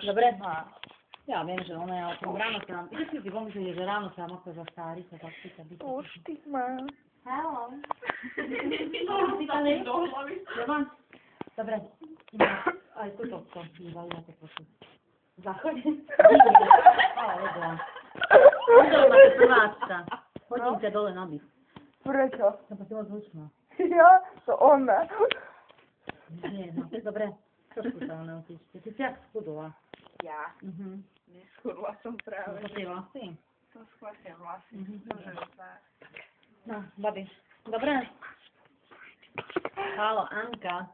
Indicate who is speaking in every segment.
Speaker 1: Dobre? Ja viem, že ona je o tom ráno sa nám... Ideš si pomyslieť, že ráno sa mám za stári, sa tak pýta.
Speaker 2: Už ty má.
Speaker 1: Hello. Dobre. Aj toto, bývajú na to počuť. Záchod? Ale vedľa. Vedľa máte prváčka. Hodím ťa dole na byt.
Speaker 2: Prečo?
Speaker 1: Lebo si moc zvučná.
Speaker 2: Ja? To ona.
Speaker 1: Nie, no. Dobre. Trošku sa ho naučíš. Ty si jak schudla.
Speaker 2: Ja? Neschudla som práve.
Speaker 1: To tie vlasy?
Speaker 2: Som skvasia vlasy.
Speaker 1: No, babi. Dobre? Haló, Anka.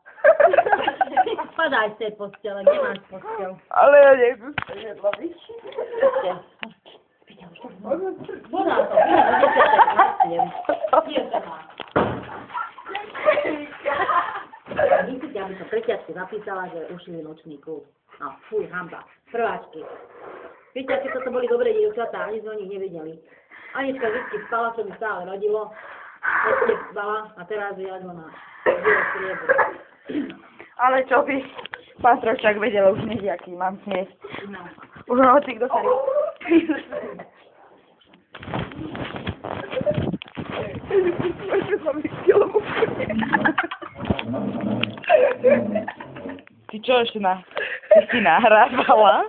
Speaker 1: Padaj z tej postele, kde máš postel?
Speaker 2: Ale ja nejdu sa jedla, víš?
Speaker 1: Voda to, kde sa má? Myslíte, aby som pretiažke zapísala, že ušili nočný klub. No, fuj, hamba. Prváčky. Viete, aké toto boli dobré dievčatá, ani sme o nich nevedeli. Anička vždy spala, čo mi stále rodilo. Vždy spala a teraz je len na biele striebo.
Speaker 2: Ale čo by pán Strovčák vedel, už nevie, aký mám smiech.
Speaker 1: No.
Speaker 2: Už hoci kto sa... Ty čo ešte si nahrávala?